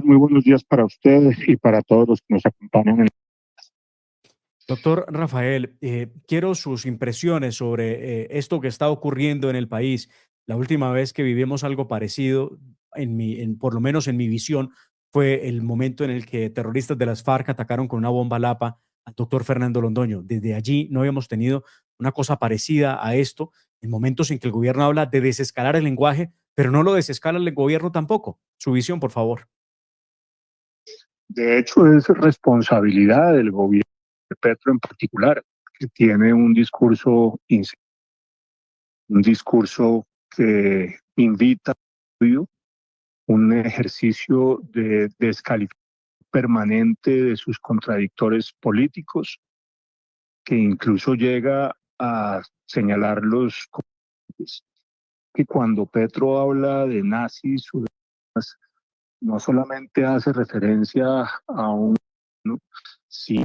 Muy buenos días para ustedes y para todos los que nos acompañan. Doctor Rafael, quiero sus impresiones sobre esto que está ocurriendo en el país. La última vez que vivimos algo parecido, por lo menos en mi visión, fue el momento en el que terroristas de las FARC atacaron con una bomba Lapa al doctor Fernando Londoño. Desde allí no habíamos tenido una cosa parecida a esto, en momentos en que el gobierno habla de desescalar el lenguaje, pero no lo desescala el gobierno tampoco. Su visión, por favor. De hecho, es responsabilidad del gobierno de Petro en particular, que tiene un discurso que invita a un ejercicio de descalificación permanente de sus contradictores políticos, que incluso llega a señalarlos como que cuando Petro habla de nazis o demás, no solamente hace referencia a un, ¿no? Sí.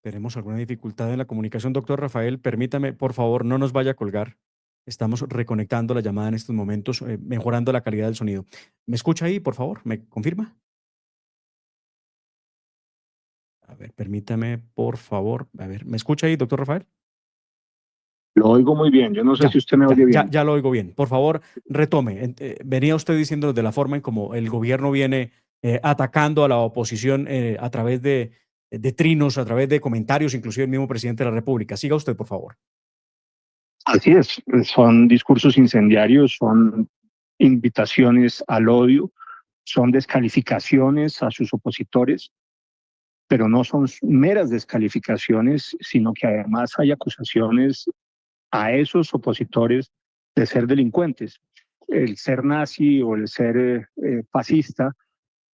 Tenemos alguna dificultad en la comunicación, doctor Rafael. Permítame, por favor, no nos vaya a colgar. Estamos reconectando la llamada en estos momentos, mejorando la calidad del sonido. ¿Me escucha ahí, por favor? ¿Me confirma? A ver, permítame, por favor. A ver, ¿me escucha ahí, doctor Rafael? Lo oigo muy bien, yo no sé si Ya, usted me ya, oye ya, bien. ya lo oigo bien. Por favor, retome. Venía usted diciendo de la forma en cómo el gobierno viene atacando a la oposición a través de trinos, a través de comentarios, inclusive el mismo presidente de la República. Siga usted, por favor. Así es, son discursos incendiarios, son invitaciones al odio, son descalificaciones a sus opositores, pero no son meras descalificaciones, sino que además hay acusaciones a esos opositores de ser delincuentes. El ser nazi o el ser fascista,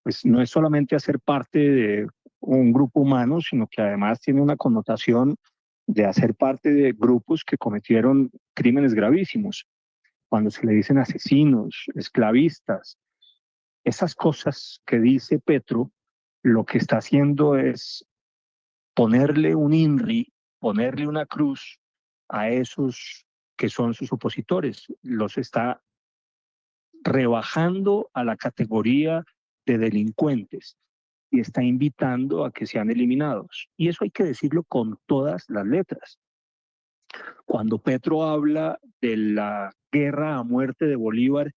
pues no es solamente hacer parte de un grupo humano, sino que además tiene una connotación de hacer parte de grupos que cometieron crímenes gravísimos. Cuando se le dicen asesinos, esclavistas, esas cosas que dice Petro, lo que está haciendo es ponerle un INRI, ponerle una cruz a esos que son sus opositores. Los está rebajando a la categoría de delincuentes y está invitando a que sean eliminados. Y eso hay que decirlo con todas las letras. Cuando Petro habla de la guerra a muerte de Bolívar,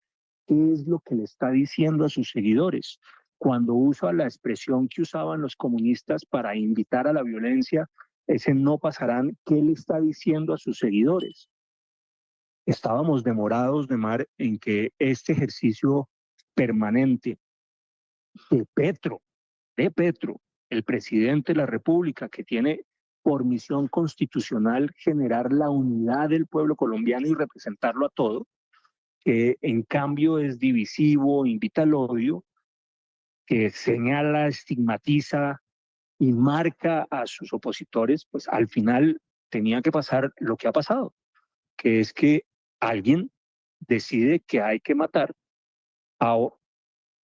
¿qué es lo que le está diciendo a sus seguidores? Cuando usa la expresión que usaban los comunistas para invitar a la violencia, ese no pasarán, ¿qué le está diciendo a sus seguidores? Estábamos demorados de mar en que este ejercicio permanente de Petro, el presidente de la República, que tiene por misión constitucional generar la unidad del pueblo colombiano y representarlo a todo, que en cambio es divisivo, invita al odio, que señala, estigmatiza y marca a sus opositores, pues al final tenía que pasar lo que ha pasado, que es que alguien decide que hay que matar a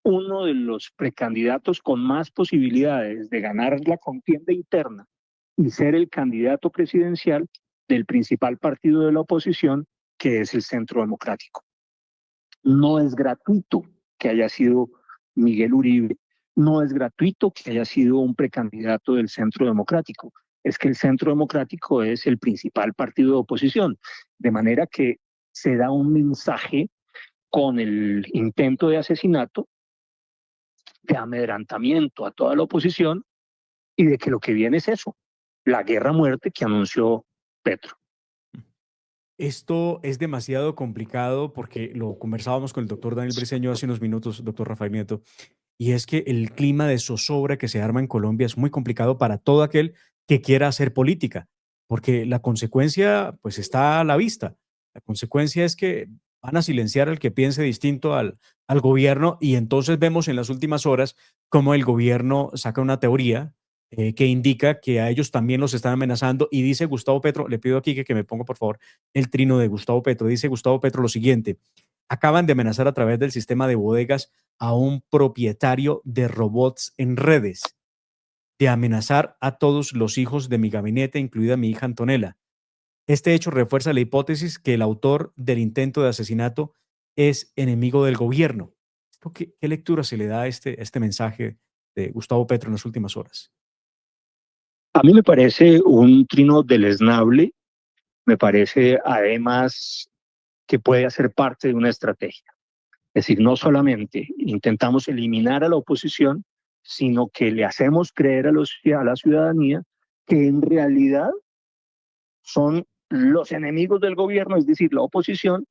uno de los precandidatos con más posibilidades de ganar la contienda interna y ser el candidato presidencial del principal partido de la oposición, que es el Centro Democrático. No es gratuito que haya sido Miguel Uribe, no es gratuito que haya sido un precandidato del Centro Democrático, es que el Centro Democrático es el principal partido de oposición, de manera que se da un mensaje con el intento de asesinato, de amedrantamiento a toda la oposición y de que lo que viene es eso, la guerra a muerte que anunció Petro. Esto es demasiado complicado porque lo conversábamos con el doctor Daniel Briceño hace unos minutos, doctor Rafael Nieto, y es que el clima de zozobra que se arma en Colombia es muy complicado para todo aquel que quiera hacer política, porque la consecuencia pues está a la vista. La consecuencia es que van a silenciar al que piense distinto al gobierno y entonces vemos en las últimas horas cómo el gobierno saca una teoría que indica que a ellos también los están amenazando y dice Gustavo Petro, le pido aquí que me ponga por favor el trino de Gustavo Petro, dice Gustavo Petro lo siguiente: acaban de amenazar a través del sistema de bodegas a un propietario de robots en redes, de amenazar a todos los hijos de mi gabinete, incluida mi hija Antonella. Este hecho refuerza la hipótesis que el autor del intento de asesinato es enemigo del gobierno. ¿Qué lectura se le da a este mensaje de Gustavo Petro en las últimas horas? A mí me parece un trino deleznable, me parece además que puede hacer parte de una estrategia. Es decir, no solamente intentamos eliminar a la oposición, sino que le hacemos creer a la ciudadanía que en realidad son los enemigos del gobierno, es decir, la oposición,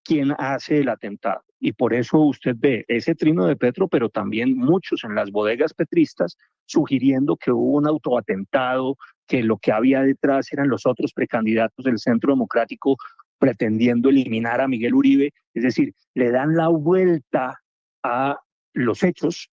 quien hace el atentado. Y por eso usted ve ese trino de Petro, pero también muchos en las bodegas petristas sugiriendo que hubo un autoatentado, que lo que había detrás eran los otros precandidatos del Centro Democrático pretendiendo eliminar a Miguel Uribe. Es decir, le dan la vuelta a los hechos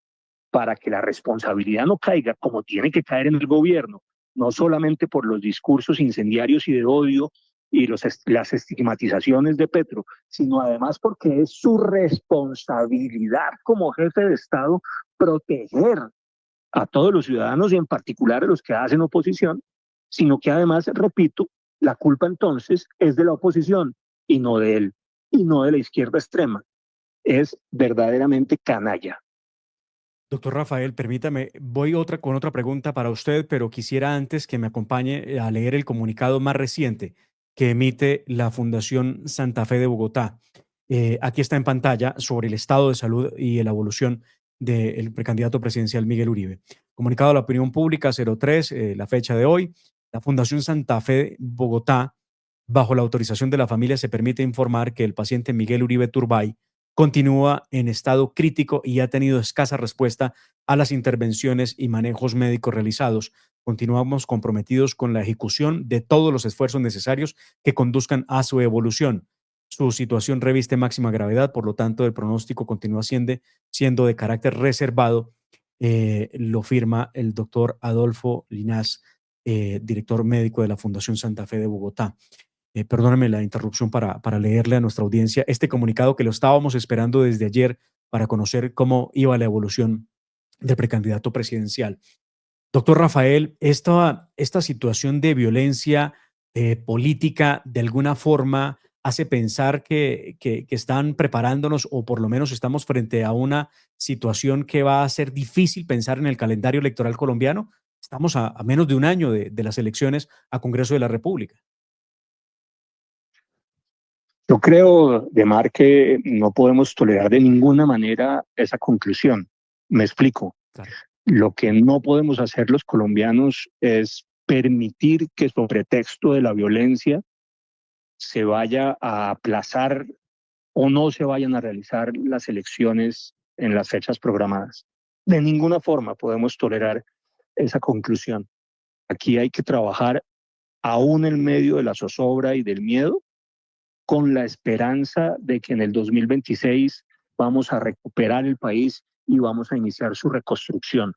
para que la responsabilidad no caiga como tiene que caer en el gobierno, no solamente por los discursos incendiarios y de odio y las estigmatizaciones de Petro, sino además porque es su responsabilidad como jefe de Estado proteger a todos los ciudadanos y en particular a los que hacen oposición, sino que además, repito, la culpa entonces es de la oposición y no de él, y no de la izquierda extrema. Es verdaderamente canalla. Doctor Rafael, permítame, voy con otra pregunta para usted, pero quisiera antes que me acompañe a leer el comunicado más reciente que emite la Fundación Santa Fe de Bogotá. Aquí está en pantalla sobre el estado de salud y la evolución del precandidato presidencial Miguel Uribe. Comunicado a la opinión pública 03, la fecha de hoy. La Fundación Santa Fe Bogotá, bajo la autorización de la familia, se permite informar que el paciente Miguel Uribe Turbay continúa en estado crítico y ha tenido escasa respuesta a las intervenciones y manejos médicos realizados. Continuamos comprometidos con la ejecución de todos los esfuerzos necesarios que conduzcan a su evolución. Su situación reviste máxima gravedad, por lo tanto, el pronóstico continúa siendo de carácter reservado. Lo firma el doctor Adolfo Linás, director médico de la Fundación Santa Fe de Bogotá. Perdóname la interrupción para leerle a nuestra audiencia este comunicado que lo estábamos esperando desde ayer para conocer cómo iba la evolución del precandidato presidencial. Doctor Rafael, esta situación de violencia política de alguna forma hace pensar que están preparándonos o por lo menos estamos frente a una situación que va a ser difícil pensar en el calendario electoral colombiano. Estamos a menos de un año de las elecciones a Congreso de la República. Yo creo, Demar, que no podemos tolerar de ninguna manera esa conclusión. Me explico. Claro. Lo que no podemos hacer los colombianos es permitir que sobre pretexto de la violencia se vaya a aplazar o no se vayan a realizar las elecciones en las fechas programadas. De ninguna forma podemos tolerar esa conclusión. Aquí hay que trabajar aún en medio de la zozobra y del miedo, con la esperanza de que en el 2026 vamos a recuperar el país y vamos a iniciar su reconstrucción.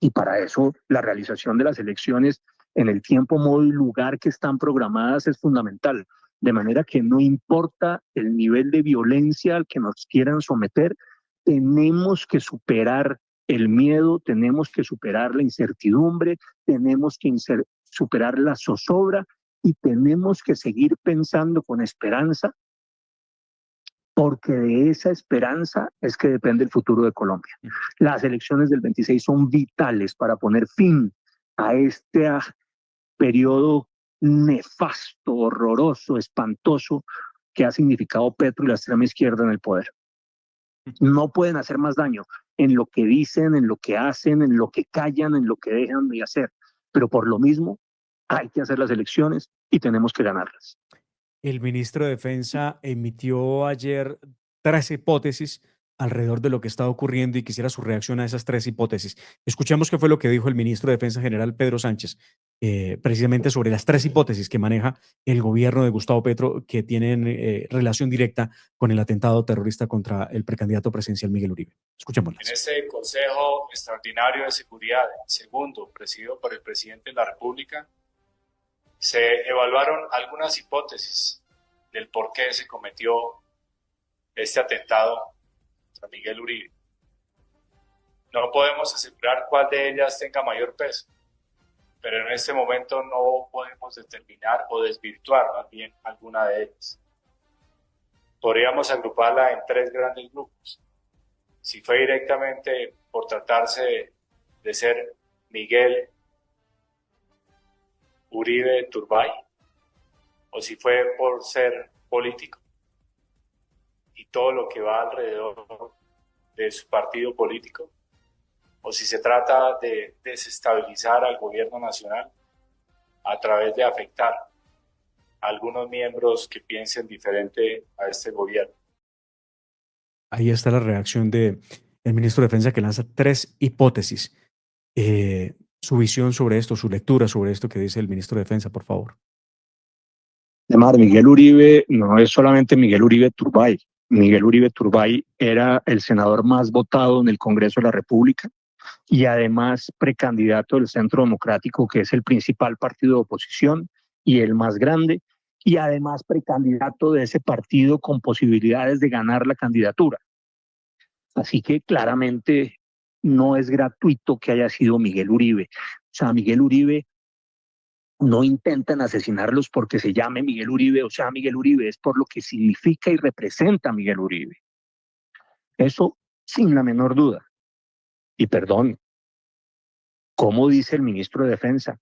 Y para eso la realización de las elecciones en el tiempo, modo y lugar que están programadas es fundamental. De manera que no importa el nivel de violencia al que nos quieran someter, tenemos que superar el miedo, tenemos que superar la incertidumbre, tenemos que superar la zozobra y tenemos que seguir pensando con esperanza, porque de esa esperanza es que depende el futuro de Colombia. Las elecciones del 26 son vitales para poner fin a este periodo nefasto, horroroso, espantoso que ha significado Petro y la extrema izquierda en el poder. No pueden hacer más daño en lo que dicen, en lo que hacen, en lo que callan, en lo que dejan de hacer. Pero por lo mismo, hay que hacer las elecciones y tenemos que ganarlas. El ministro de Defensa emitió ayer 3 hipótesis alrededor de lo que está ocurriendo y quisiera su reacción a esas 3 hipótesis. Escuchemos qué fue lo que dijo el ministro de Defensa general Pedro Sánchez, precisamente sobre las 3 hipótesis que maneja el gobierno de Gustavo Petro que tienen relación directa con el atentado terrorista contra el precandidato presidencial Miguel Uribe. Escuchémoslas. En este Consejo Extraordinario de Seguridad, segundo, presidido por el presidente de la República, se evaluaron algunas hipótesis del por qué se cometió este atentado contra Miguel Uribe. No podemos asegurar cuál de ellas tenga mayor peso, pero en este momento no podemos determinar o desvirtuar más bien alguna de ellas. Podríamos agruparla en 3 grandes grupos. si fue directamente por tratarse de ser Miguel Uribe Turbay, o si fue por ser político y todo lo que va alrededor de su partido político, o si se trata de desestabilizar al gobierno nacional a través de afectar a algunos miembros que piensen diferente a este gobierno. Ahí está la reacción del ministro de Defensa, que lanza 3 hipótesis. Su visión sobre esto, su lectura sobre esto que dice el ministro de Defensa, por favor. Además, Miguel Uribe no es solamente Miguel Uribe Turbay. Miguel Uribe Turbay era el senador más votado en el Congreso de la República y además precandidato del Centro Democrático, que es el principal partido de oposición y el más grande, y además precandidato de ese partido con posibilidades de ganar la candidatura. Así que claramente no es gratuito que haya sido Miguel Uribe. O sea, Miguel Uribe no intentan asesinarlos porque se llame Miguel Uribe o sea Miguel Uribe, es por lo que significa y representa Miguel Uribe. Eso sin la menor duda. Y perdón, ¿cómo dice el ministro de Defensa?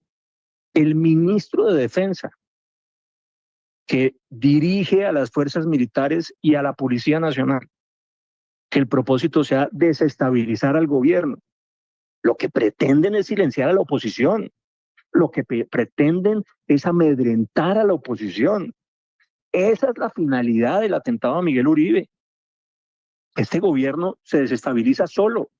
El ministro de Defensa, que dirige a las fuerzas militares y a la Policía Nacional, que el propósito sea desestabilizar al gobierno. Lo que pretenden es silenciar a la oposición. Lo que pretenden es amedrentar a la oposición. Esa es la finalidad del atentado a Miguel Uribe. Este gobierno se desestabiliza solo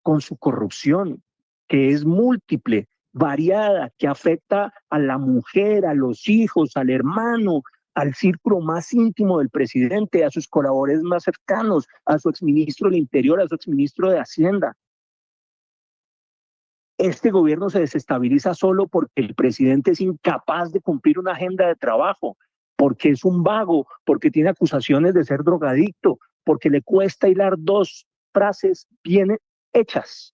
con su corrupción, que es múltiple, variada, que afecta a la mujer, a los hijos, al hermano, al círculo más íntimo del presidente, a sus colaboradores más cercanos, a su exministro del Interior, a su exministro de Hacienda. Este gobierno se desestabiliza solo porque el presidente es incapaz de cumplir una agenda de trabajo, porque es un vago, porque tiene acusaciones de ser drogadicto, porque le cuesta hilar 2 frases bien hechas.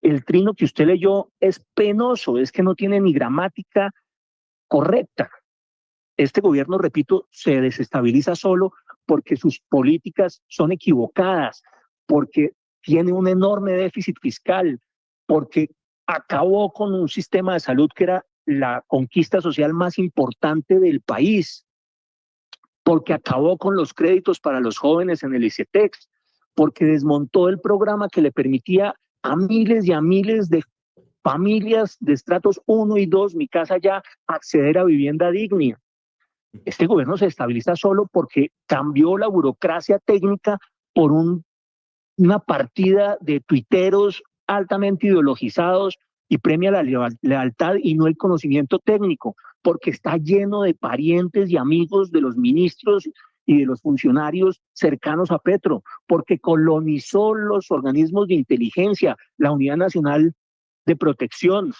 El trino que usted leyó es penoso, es que no tiene ni gramática correcta. Este gobierno, repito, se desestabiliza solo porque sus políticas son equivocadas, porque tiene un enorme déficit fiscal, porque acabó con un sistema de salud que era la conquista social más importante del país, porque acabó con los créditos para los jóvenes en el ICETEX, porque desmontó el programa que le permitía a miles y a miles de familias de estratos 1 y 2, mi casa ya, acceder a vivienda digna. Este gobierno se estabiliza solo porque cambió la burocracia técnica por una partida de tuiteros altamente ideologizados y premia la lealtad y no el conocimiento técnico, porque está lleno de parientes y amigos de los ministros y de los funcionarios cercanos a Petro, porque colonizó los organismos de inteligencia, la Unidad Nacional de Protección,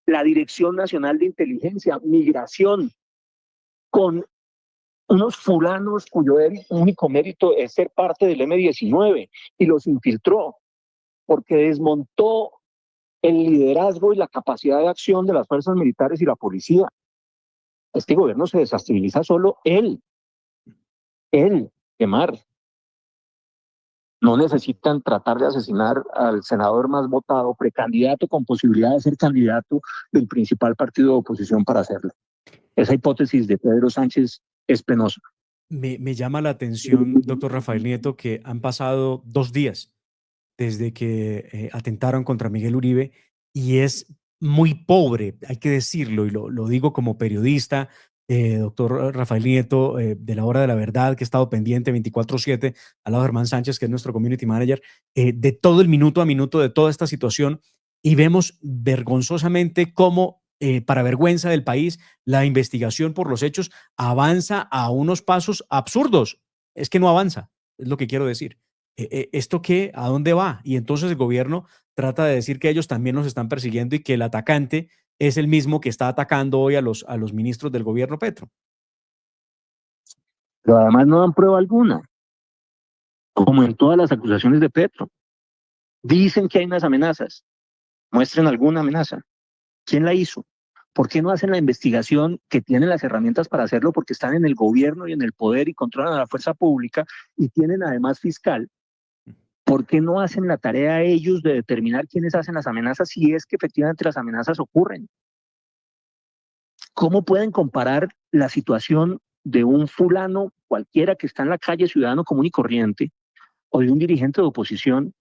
la Dirección Nacional de Inteligencia, Migración, con unos fulanos cuyo único mérito es ser parte del M-19 y los infiltró porque desmontó el liderazgo y la capacidad de acción de las fuerzas militares y la policía. Este gobierno se desestabiliza solo él, Gemar. No necesitan tratar de asesinar al senador más votado, precandidato con posibilidad de ser candidato del principal partido de oposición para hacerlo. Esa hipótesis de Pedro Sánchez es penosa. Me llama la atención, doctor Rafael Nieto, que han pasado 2 días desde que atentaron contra Miguel Uribe y es muy pobre, hay que decirlo, y lo digo como periodista, doctor Rafael Nieto, de la Hora de la Verdad, que he estado pendiente 24/7, al lado de Germán Sánchez, que es nuestro community manager, de todo el minuto a minuto de toda esta situación, y vemos vergonzosamente cómo, para vergüenza del país, la investigación por los hechos avanza a unos pasos absurdos. Es que no avanza, es lo que quiero decir. ¿Esto qué? ¿A dónde va? Y entonces el gobierno trata de decir que ellos también los están persiguiendo y que el atacante es el mismo que está atacando hoy a los ministros del gobierno Petro. Pero además no dan prueba alguna, como en todas las acusaciones de Petro. Dicen que hay unas amenazas. Muestren alguna amenaza. ¿Quién la hizo? ¿Por qué no hacen la investigación que tienen las herramientas para hacerlo? Porque están en el gobierno y en el poder y controlan a la fuerza pública y tienen además fiscal. ¿Por qué no hacen la tarea ellos de determinar quiénes hacen las amenazas si es que efectivamente las amenazas ocurren? ¿Cómo pueden comparar la situación de un fulano cualquiera que está en la calle, ciudadano común y corriente, o de un dirigente de oposición,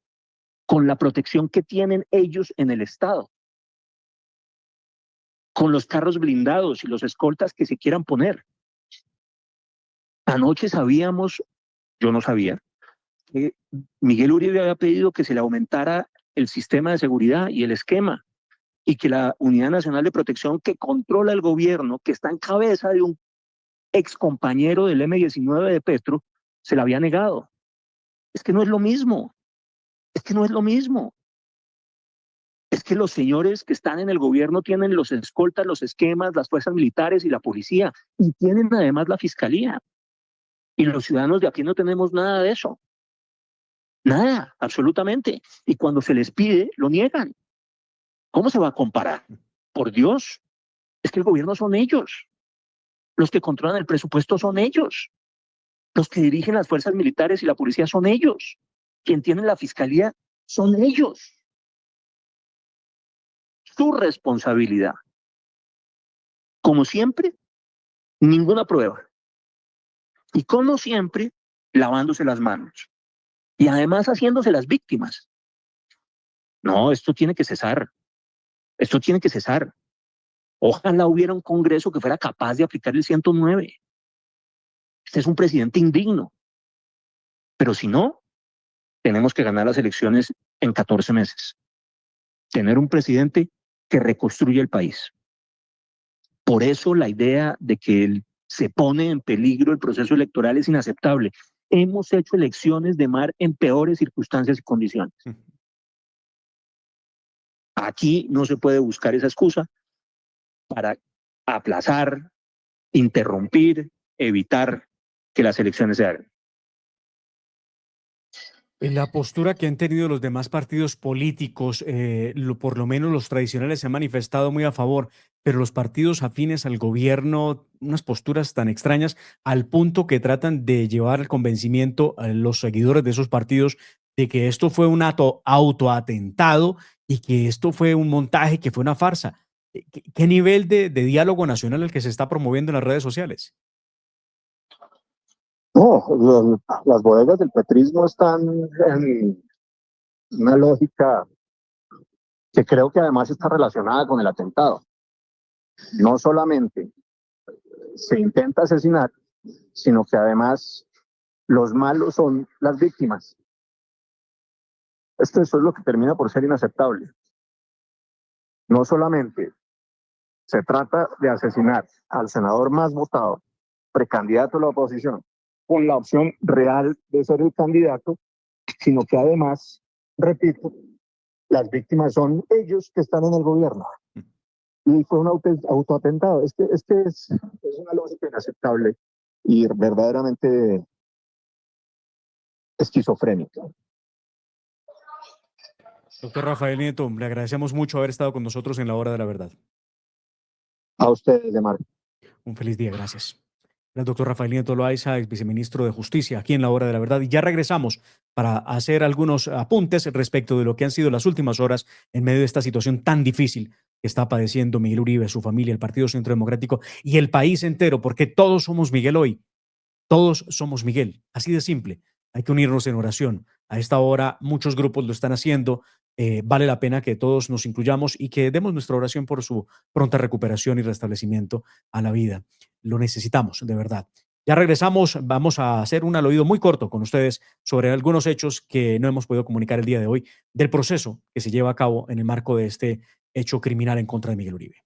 con la protección que tienen ellos en el Estado, con los carros blindados y los escoltas que se quieran poner? Anoche sabíamos, yo no sabía, que Miguel Uribe había pedido que se le aumentara el sistema de seguridad y el esquema, y que la Unidad Nacional de Protección que controla el gobierno, que está en cabeza de un ex compañero del M-19 de Petro, se la había negado. Es que no es lo mismo, es que no es lo mismo. Es que los señores que están en el gobierno tienen los escoltas, los esquemas, las fuerzas militares y la policía, y tienen además la fiscalía. Y los ciudadanos de aquí no tenemos nada de eso. Nada, absolutamente. Y cuando se les pide, lo niegan. ¿Cómo se va a comparar? Por Dios, es que el gobierno son ellos. Los que controlan el presupuesto son ellos. Los que dirigen las fuerzas militares y la policía son ellos. Quien tiene la fiscalía son ellos. Su responsabilidad. Como siempre, ninguna prueba. Y como siempre, lavándose las manos. Y además haciéndose las víctimas. No, esto tiene que cesar. Esto tiene que cesar. Ojalá hubiera un Congreso que fuera capaz de aplicar el 109. Este es un presidente indigno. Pero si no, tenemos que ganar las elecciones en 14 meses. Tener un presidente que reconstruya el país. Por eso la idea de que se pone en peligro el proceso electoral es inaceptable. Hemos hecho elecciones de mar en peores circunstancias y condiciones. Aquí no se puede buscar esa excusa para aplazar, interrumpir, evitar que las elecciones se hagan. La postura que han tenido los demás partidos políticos, por lo menos los tradicionales, se han manifestado muy a favor, pero los partidos afines al gobierno, unas posturas tan extrañas, al punto que tratan de llevar al convencimiento a los seguidores de esos partidos de que esto fue un autoatentado y que esto fue un montaje, que fue una farsa. ¿Qué nivel de diálogo nacional el que se está promoviendo en las redes sociales? No, las bodegas del petrismo están en una lógica que creo que además está relacionada con el atentado. No solamente se intenta asesinar, sino que además los malos son las víctimas. Eso es lo que termina por ser inaceptable. No solamente se trata de asesinar al senador más votado, precandidato de la oposición, con la opción real de ser el candidato, sino que además, repito, las víctimas son ellos que están en el gobierno. Y fue un autoatentado. Es una lógica inaceptable y verdaderamente esquizofrénica. Doctor Rafael Nieto, le agradecemos mucho haber estado con nosotros en la Hora de la Verdad. A ustedes, de Marco. Un feliz día, gracias. El doctor Rafael Nieto Loaiza, ex viceministro de Justicia, aquí en la Hora de la Verdad. Y ya regresamos para hacer algunos apuntes respecto de lo que han sido las últimas horas en medio de esta situación tan difícil que está padeciendo Miguel Uribe, su familia, el Partido Centro Democrático y el país entero, porque todos somos Miguel hoy. Todos somos Miguel, así de simple. Hay que unirnos en oración. A esta hora muchos grupos lo están haciendo. Vale la pena que todos nos incluyamos y que demos nuestra oración por su pronta recuperación y restablecimiento a la vida. Lo necesitamos, de verdad. Ya regresamos, vamos a hacer un al oído muy corto con ustedes sobre algunos hechos que no hemos podido comunicar el día de hoy del proceso que se lleva a cabo en el marco de este hecho criminal en contra de Miguel Uribe.